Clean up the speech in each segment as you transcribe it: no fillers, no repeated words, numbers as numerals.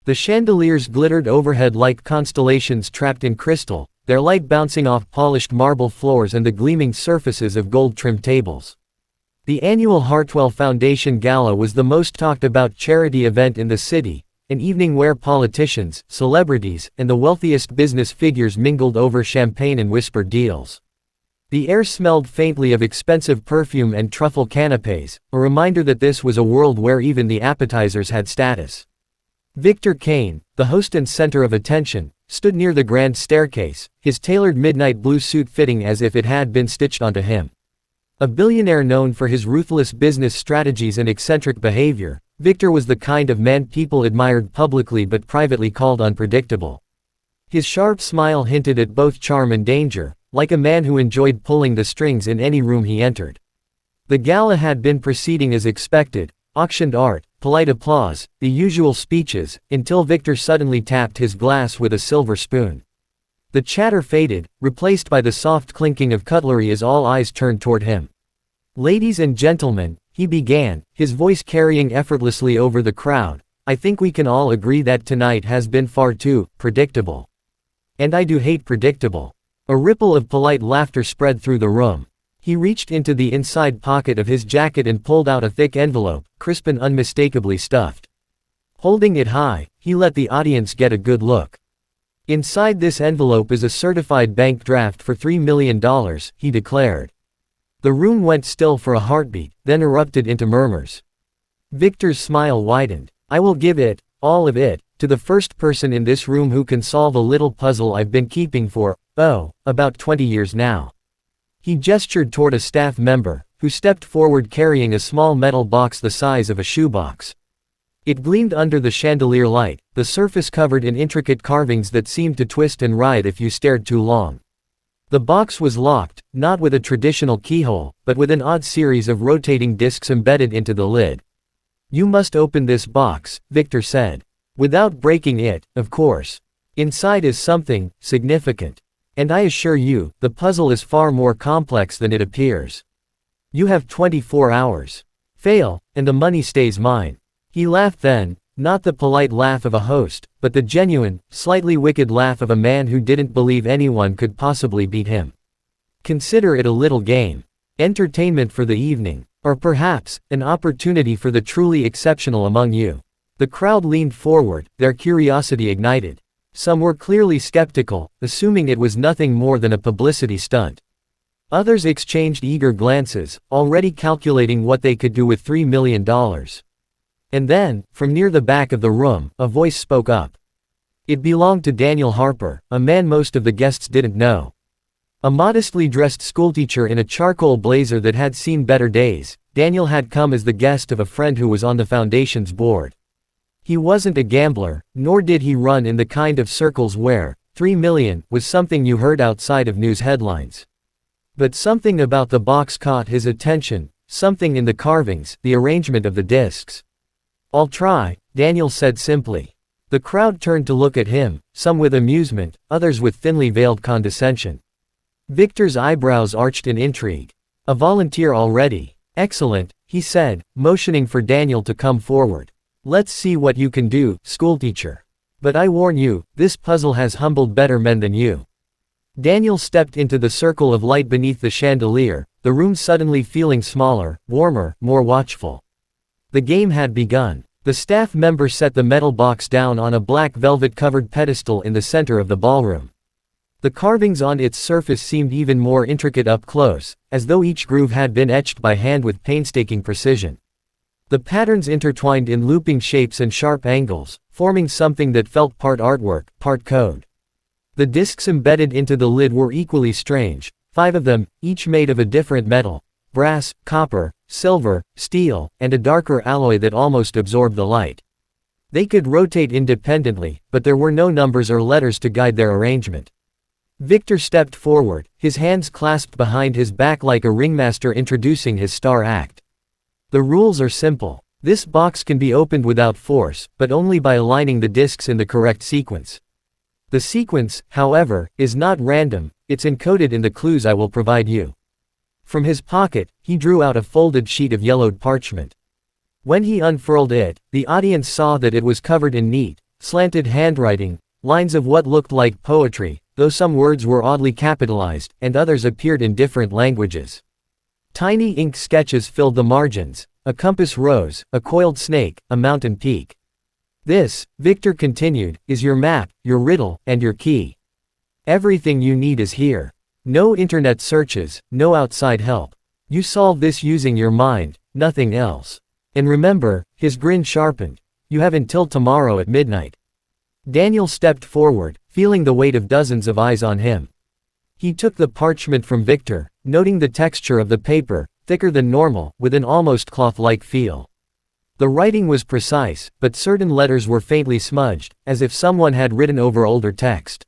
The chandeliers glittered overhead like constellations trapped in crystal, their light bouncing off polished marble floors and the gleaming surfaces of gold-trimmed tables. The annual Hartwell Foundation Gala was the most talked-about charity event in the city, an evening where politicians, celebrities, and the wealthiest business figures mingled over champagne and whispered deals. The air smelled faintly of expensive perfume and truffle canapés, a reminder that this was a world where even the appetizers had status. Victor Kane, the host and center of attention, stood near the grand staircase, his tailored midnight blue suit fitting as if it had been stitched onto him. A billionaire known for his ruthless business strategies and eccentric behavior, Victor was the kind of man people admired publicly but privately called unpredictable. His sharp smile hinted at both charm and danger, like a man who enjoyed pulling the strings in any room he entered. The gala had been proceeding as expected, auctioned art, polite applause, the usual speeches, until Victor suddenly tapped his glass with a silver spoon. The chatter faded, replaced by the soft clinking of cutlery as all eyes turned toward him. "Ladies and gentlemen," he began, his voice carrying effortlessly over the crowd, "I think we can all agree that tonight has been far too predictable. And I do hate predictable." A ripple of polite laughter spread through the room. He reached into the inside pocket of his jacket and pulled out a thick envelope, crisp and unmistakably stuffed. Holding it high, he let the audience get a good look. "Inside this envelope is a certified bank draft for $3 million, he declared. The room went still for a heartbeat, then erupted into murmurs. Victor's smile widened. "I will give it, all of it, to the first person in this room who can solve a little puzzle I've been keeping for, about 20 years now." He gestured toward a staff member, who stepped forward carrying a small metal box the size of a shoebox. It gleamed under the chandelier light, the surface covered in intricate carvings that seemed to twist and writhe if you stared too long. The box was locked, not with a traditional keyhole, but with an odd series of rotating discs embedded into the lid. "You must open this box," Victor said. "Without breaking it, of course. Inside is something significant. And I assure you, the puzzle is far more complex than it appears. You have 24 hours. Fail, and the money stays mine." He laughed then, not the polite laugh of a host, but the genuine, slightly wicked laugh of a man who didn't believe anyone could possibly beat him. "Consider it a little game. Entertainment for the evening. Or perhaps, an opportunity for the truly exceptional among you." The crowd leaned forward, their curiosity ignited. Some were clearly skeptical, assuming it was nothing more than a publicity stunt. Others exchanged eager glances, already calculating what they could do with $3 million. And then, from near the back of the room, a voice spoke up. It belonged to Daniel Harper, a man most of the guests didn't know. A modestly dressed schoolteacher in a charcoal blazer that had seen better days, Daniel had come as the guest of a friend who was on the foundation's board. He wasn't a gambler, nor did he run in the kind of circles where $3 million was something you heard outside of news headlines. But something about the box caught his attention, something in the carvings, the arrangement of the discs. "I'll try," Daniel said simply. The crowd turned to look at him, some with amusement, others with thinly veiled condescension. Victor's eyebrows arched in intrigue. "A volunteer already? Excellent," he said, motioning for Daniel to come forward. "Let's see what you can do, schoolteacher. But I warn you, this puzzle has humbled better men than you." Daniel stepped into the circle of light beneath the chandelier, the room suddenly feeling smaller, warmer, more watchful. The game had begun. The staff member set the metal box down on a black velvet-covered pedestal in the center of the ballroom. The carvings on its surface seemed even more intricate up close, as though each groove had been etched by hand with painstaking precision. The patterns intertwined in looping shapes and sharp angles, forming something that felt part artwork, part code. The discs embedded into the lid were equally strange, 5 of them, each made of a different metal: brass, copper, silver, steel, and a darker alloy that almost absorbed the light. They could rotate independently, but there were no numbers or letters to guide their arrangement. Victor stepped forward, his hands clasped behind his back like a ringmaster introducing his star act. "The rules are simple. This box can be opened without force, but only by aligning the discs in the correct sequence. The sequence, however, is not random, it's encoded in the clues I will provide you." From his pocket, he drew out a folded sheet of yellowed parchment. When he unfurled it, the audience saw that it was covered in neat, slanted handwriting, lines of what looked like poetry, though some words were oddly capitalized, and others appeared in different languages. Tiny ink sketches filled the margins, a compass rose, a coiled snake, a mountain peak. This, Victor continued, is your map, your riddle, and your key. Everything you need is here. No internet searches, no outside help. You solve this using your mind, nothing else. And remember, his grin sharpened, you have until tomorrow at midnight. Daniel stepped forward, feeling the weight of dozens of eyes on him. He took the parchment from Victor, noting the texture of the paper, thicker than normal, with an almost cloth-like feel. The writing was precise, but certain letters were faintly smudged, as if someone had written over older text.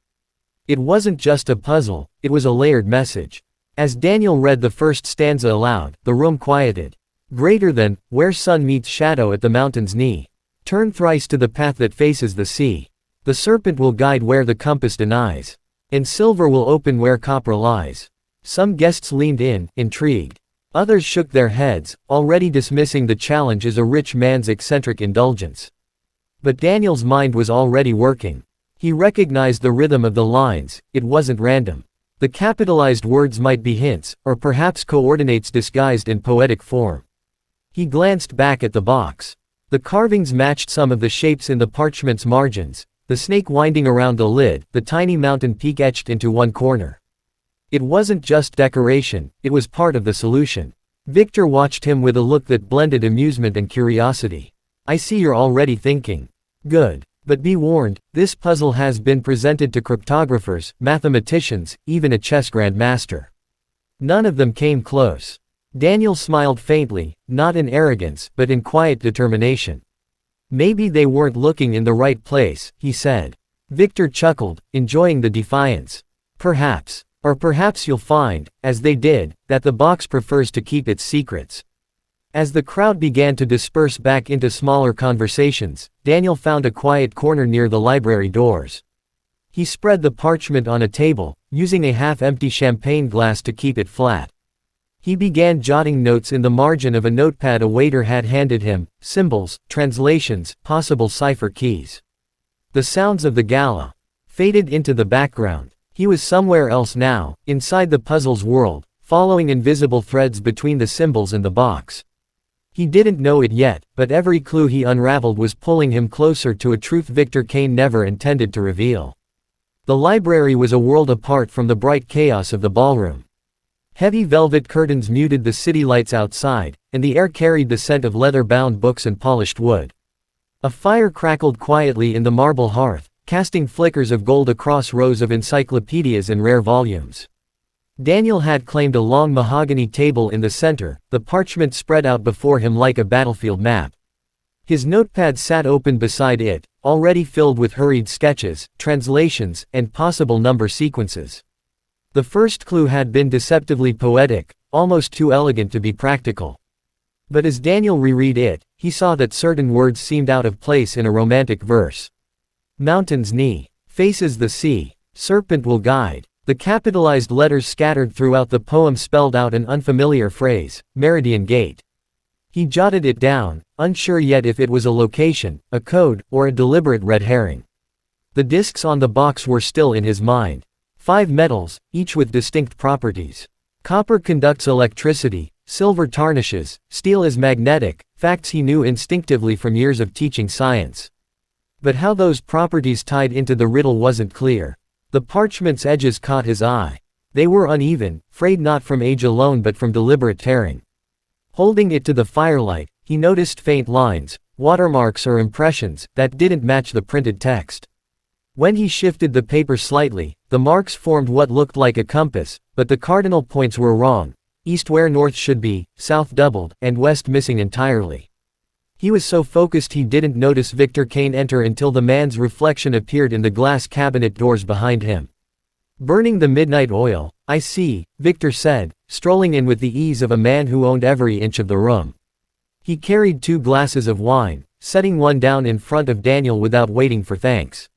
It wasn't just a puzzle, it was a layered message. As Daniel read the first stanza aloud, the room quieted. Greater than, where sun meets shadow at the mountain's knee. Turn thrice to the path that faces the sea. The serpent will guide where the compass denies. And silver will open where copper lies. Some guests leaned in, intrigued. Others shook their heads, already dismissing the challenge as a rich man's eccentric indulgence. But Daniel's mind was already working. He recognized the rhythm of the lines, it wasn't random. The capitalized words might be hints, or perhaps coordinates disguised in poetic form. He glanced back at the box. The carvings matched some of the shapes in the parchment's margins, the snake winding around the lid, the tiny mountain peak etched into one corner. It wasn't just decoration, it was part of the solution. Victor watched him with a look that blended amusement and curiosity. I see you're already thinking. Good. But be warned, this puzzle has been presented to cryptographers, mathematicians, even a chess grandmaster. None of them came close. Daniel smiled faintly, not in arrogance, but in quiet determination. Maybe they weren't looking in the right place, he said. Victor chuckled, enjoying the defiance. Perhaps. Or perhaps you'll find, as they did, that the box prefers to keep its secrets. As the crowd began to disperse back into smaller conversations, Daniel found a quiet corner near the library doors. He spread the parchment on a table, using a half-empty champagne glass to keep it flat. He began jotting notes in the margin of a notepad a waiter had handed him, symbols, translations, possible cipher keys. The sounds of the gala faded into the background. He was somewhere else now, inside the puzzle's world, following invisible threads between the symbols and the box. He didn't know it yet, but every clue he unraveled was pulling him closer to a truth Victor Kane never intended to reveal. The library was a world apart from the bright chaos of the ballroom. Heavy velvet curtains muted the city lights outside, and the air carried the scent of leather-bound books and polished wood. A fire crackled quietly in the marble hearth, casting flickers of gold across rows of encyclopedias and rare volumes. Daniel had claimed a long mahogany table in the center, the parchment spread out before him like a battlefield map. His notepad sat open beside it, already filled with hurried sketches, translations, and possible number sequences. The first clue had been deceptively poetic, almost too elegant to be practical. But as Daniel reread it, he saw that certain words seemed out of place in a romantic verse. Mountain's knee. Faces the sea. Serpent will guide. The capitalized letters scattered throughout the poem spelled out an unfamiliar phrase, Meridian Gate. He jotted it down, unsure yet if it was a location, a code, or a deliberate red herring. The discs on the box were still in his mind. 5 metals, each with distinct properties. Copper conducts electricity, silver tarnishes, steel is magnetic, facts he knew instinctively from years of teaching science. But how those properties tied into the riddle wasn't clear. The parchment's edges caught his eye. They were uneven, frayed not from age alone but from deliberate tearing. Holding it to the firelight, he noticed faint lines, watermarks or impressions, that didn't match the printed text. When he shifted the paper slightly, the marks formed what looked like a compass, but the cardinal points were wrong. East where north should be, south doubled, and west missing entirely. He was so focused he didn't notice Victor Kane enter until the man's reflection appeared in the glass cabinet doors behind him. Burning the midnight oil, I see, Victor said, strolling in with the ease of a man who owned every inch of the room. He carried 2 glasses of wine, setting one down in front of Daniel without waiting for thanks.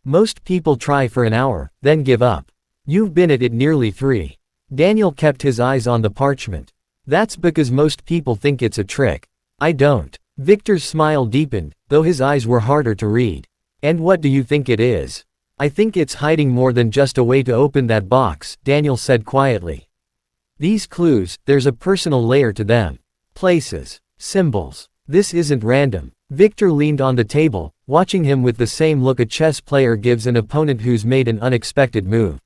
Most people try for an hour, then give up. You've been at it nearly 3. Daniel kept his eyes on the parchment. That's because most people think it's a trick. I don't. Victor's smile deepened, though his eyes were harder to read. And what do you think it is? I think it's hiding more than just a way to open that box, Daniel said quietly. These clues, there's a personal layer to them. Places. Symbols. This isn't random. Victor leaned on the table, watching him with the same look a chess player gives an opponent who's made an unexpected move.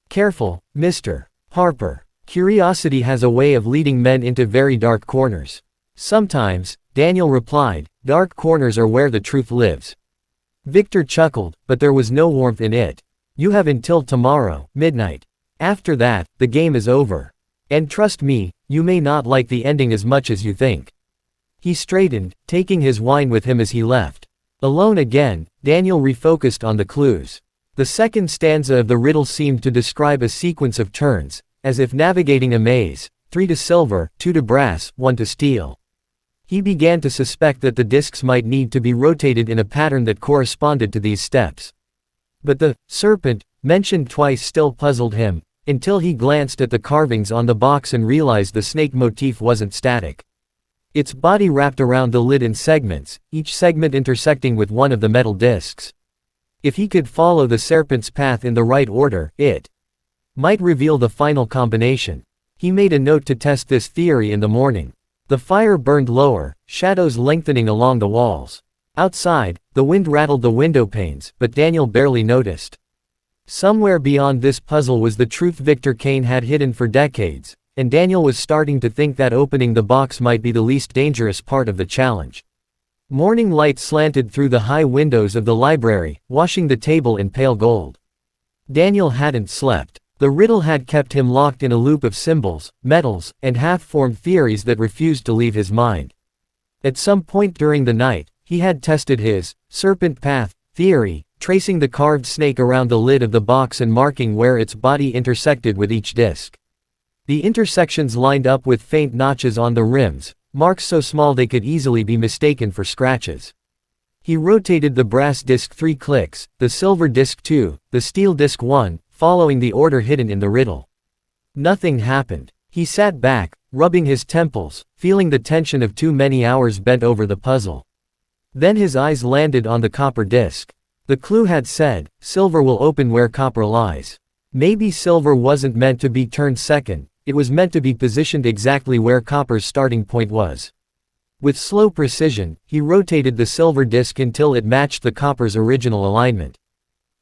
Careful, Mr. Harper. Curiosity has a way of leading men into very dark corners. Sometimes, Daniel replied, dark corners are where the truth lives. Victor chuckled, but there was no warmth in it. You have until tomorrow, midnight. After that, the game is over. And trust me, you may not like the ending as much as you think. He straightened, taking his wine with him as he left. Alone again, Daniel refocused on the clues. The second stanza of the riddle seemed to describe a sequence of turns, as if navigating a maze: 3 to silver, 2 to brass, 1 to steel. He began to suspect that the discs might need to be rotated in a pattern that corresponded to these steps. But the serpent, mentioned twice, still puzzled him, until he glanced at the carvings on the box and realized the snake motif wasn't static. Its body wrapped around the lid in segments, each segment intersecting with one of the metal discs. If he could follow the serpent's path in the right order, it might reveal the final combination. He made a note to test this theory in the morning. The fire burned lower, shadows lengthening along the walls. Outside, the wind rattled the window panes, but Daniel barely noticed. Somewhere beyond this puzzle was the truth Victor Kane had hidden for decades, and Daniel was starting to think that opening the box might be the least dangerous part of the challenge. Morning light slanted through the high windows of the library, washing the table in pale gold. Daniel hadn't slept. The riddle had kept him locked in a loop of symbols, metals, and half-formed theories that refused to leave his mind. At some point during the night, he had tested his serpent path theory, tracing the carved snake around the lid of the box and marking where its body intersected with each disc. The intersections lined up with faint notches on the rims, marks so small they could easily be mistaken for scratches. He rotated the brass disc 3 clicks, the silver disc 2, the steel disc 1, following the order hidden in the riddle. Nothing happened. He sat back, rubbing his temples, feeling the tension of too many hours bent over the puzzle. Then his eyes landed on the copper disc. The clue had said, silver will open where copper lies. Maybe silver wasn't meant to be turned second, it was meant to be positioned exactly where copper's starting point was. With slow precision, he rotated the silver disc until it matched the copper's original alignment.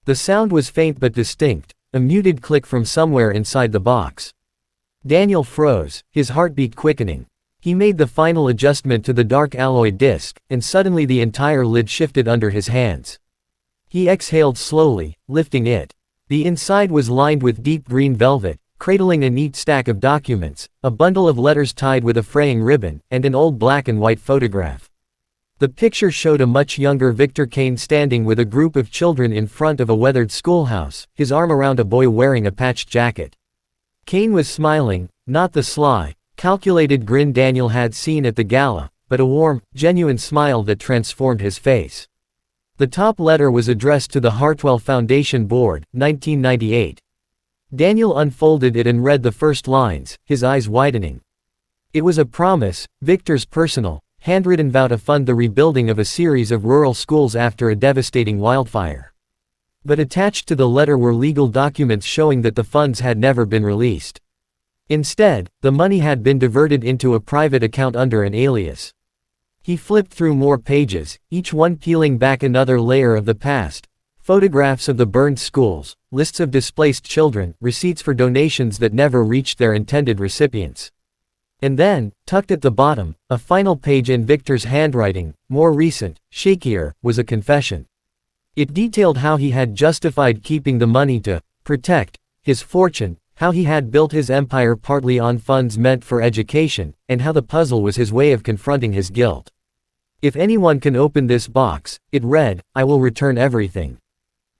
The sound was faint but distinct, a muted click from somewhere inside the box. Daniel froze, his heartbeat quickening. He made the final adjustment to the dark alloy disc, and suddenly the entire lid shifted under his hands. He exhaled slowly, lifting it. The inside was lined with deep green velvet, cradling a neat stack of documents, a bundle of letters tied with a fraying ribbon, and an old black and white photograph. The picture showed a much younger Victor Kane standing with a group of children in front of a weathered schoolhouse, his arm around a boy wearing a patched jacket. Kane was smiling, not the sly, calculated grin Daniel had seen at the gala, but a warm, genuine smile that transformed his face. The top letter was addressed to the Hartwell Foundation Board, 1998. Daniel unfolded it and read the first lines, his eyes widening. It was a promise, Victor's personal, handwritten vow to fund the rebuilding of a series of rural schools after a devastating wildfire. But attached to the letter were legal documents showing that the funds had never been released. Instead, the money had been diverted into a private account under an alias. He flipped through more pages, each one peeling back another layer of the past. Photographs of the burned schools, lists of displaced children, receipts for donations that never reached their intended recipients. And then, tucked at the bottom, a final page in Victor's handwriting, more recent, shakier, was a confession. It detailed how he had justified keeping the money to protect his fortune, how he had built his empire partly on funds meant for education, and how the puzzle was his way of confronting his guilt. If anyone can open this box, it read, I will return everything.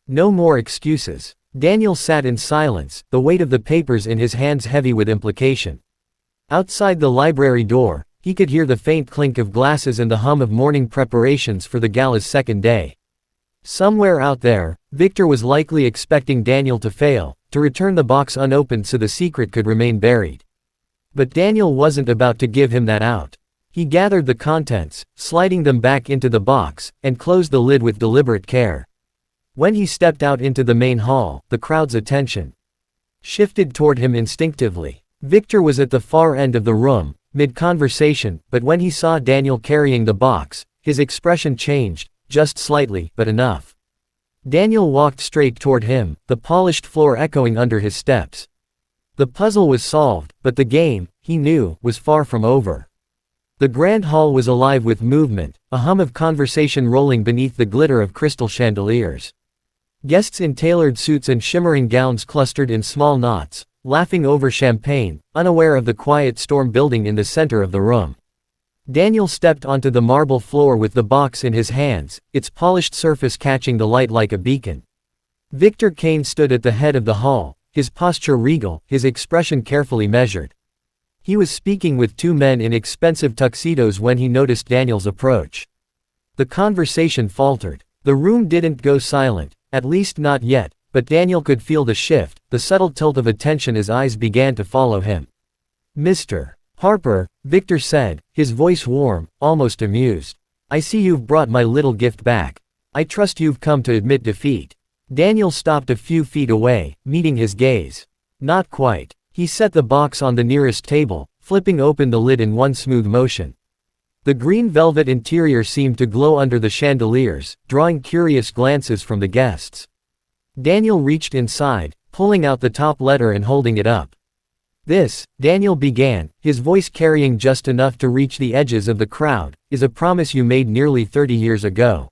No more excuses. Daniel sat in silence, the weight of the papers in his hands heavy with implication. Outside the library door, he could hear the faint clink of glasses and the hum of morning preparations for the gala's second day. Somewhere out there, Victor was likely expecting Daniel to fail, to return the box unopened so the secret could remain buried. But Daniel wasn't about to give him that out. He gathered the contents, sliding them back into the box, and closed the lid with deliberate care. When he stepped out into the main hall, the crowd's attention shifted toward him instinctively. Victor was at the far end of the room, mid-conversation, but when he saw Daniel carrying the box, his expression changed, just slightly, but enough. Daniel walked straight toward him, the polished floor echoing under his steps. The puzzle was solved, but the game, he knew, was far from over. The grand hall was alive with movement, a hum of conversation rolling beneath the glitter of crystal chandeliers. Guests in tailored suits and shimmering gowns clustered in small knots, laughing over champagne, unaware of the quiet storm building in the center of the room. Daniel stepped onto the marble floor with the box in his hands, its polished surface catching the light like a beacon. Victor Kane stood at the head of the hall, his posture regal, his expression carefully measured. He was speaking with two men in expensive tuxedos when he noticed Daniel's approach. The conversation faltered. The room didn't go silent, at least not yet, but Daniel could feel the shift, the subtle tilt of attention as eyes began to follow him. "Mr. Harper," Victor said, his voice warm, almost amused. "I see you've brought my little gift back. I trust you've come to admit defeat." Daniel stopped a few feet away, meeting his gaze. "Not quite." He set the box on the nearest table, flipping open the lid in one smooth motion. The green velvet interior seemed to glow under the chandeliers, drawing curious glances from the guests. Daniel reached inside, pulling out the top letter and holding it up. "This," Daniel began, his voice carrying just enough to reach the edges of the crowd, "is a promise you made nearly 30 years ago.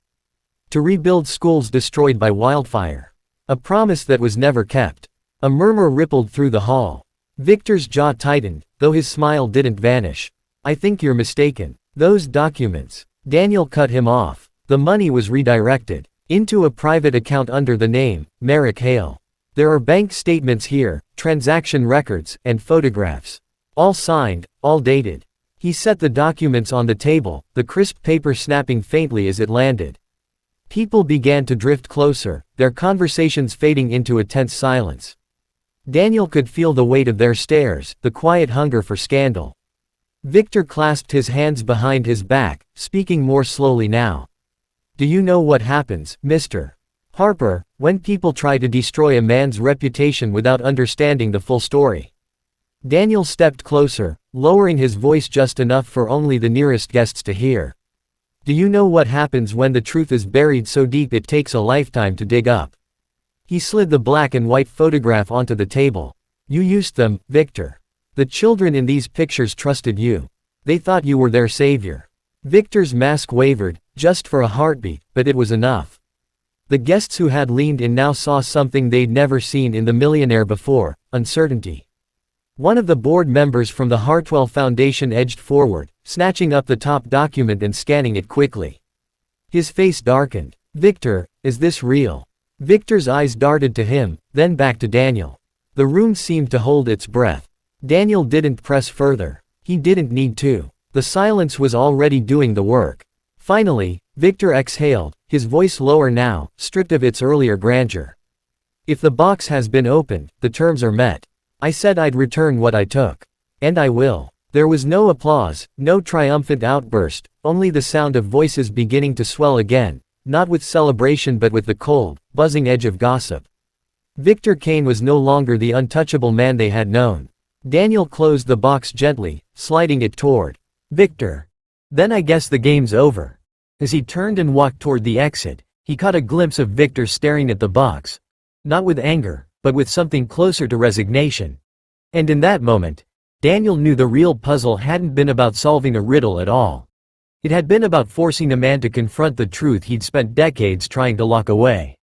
To rebuild schools destroyed by wildfire. A promise that was never kept." A murmur rippled through the hall. Victor's jaw tightened, though his smile didn't vanish. "I think you're mistaken. Those documents." Daniel cut him off. "The money was redirected into a private account under the name, Merrick Hale. There are bank statements here, transaction records, and photographs. All signed, all dated." He set the documents on the table, the crisp paper snapping faintly as it landed. People began to drift closer, their conversations fading into a tense silence. Daniel could feel the weight of their stares, the quiet hunger for scandal. Victor clasped his hands behind his back, speaking more slowly now. "Do you know what happens, Mr. Harper, when people try to destroy a man's reputation without understanding the full story?" Daniel stepped closer, lowering his voice just enough for only the nearest guests to hear. "Do you know what happens when the truth is buried so deep it takes a lifetime to dig up?" He slid the black and white photograph onto the table. "You used them, Victor. The children in these pictures trusted you. They thought you were their savior." Victor's mask wavered, just for a heartbeat, but it was enough. The guests who had leaned in now saw something they'd never seen in the millionaire before: uncertainty. One of the board members from the Hartwell Foundation edged forward, snatching up the top document and scanning it quickly. His face darkened. "Victor, is this real?" Victor's eyes darted to him, then back to Daniel. The room seemed to hold its breath. Daniel didn't press further. He didn't need to. The silence was already doing the work. Finally, Victor exhaled, his voice lower now, stripped of its earlier grandeur. "If the box has been opened, the terms are met. I said I'd return what I took. And I will." There was no applause, no triumphant outburst, only the sound of voices beginning to swell again, not with celebration but with the cold, buzzing edge of gossip. Victor Kane was no longer the untouchable man they had known. Daniel closed the box gently, sliding it toward Victor. "Then I guess the game's over." As he turned and walked toward the exit, he caught a glimpse of Victor staring at the box. Not with anger, but with something closer to resignation. And in that moment, Daniel knew the real puzzle hadn't been about solving a riddle at all. It had been about forcing a man to confront the truth he'd spent decades trying to lock away.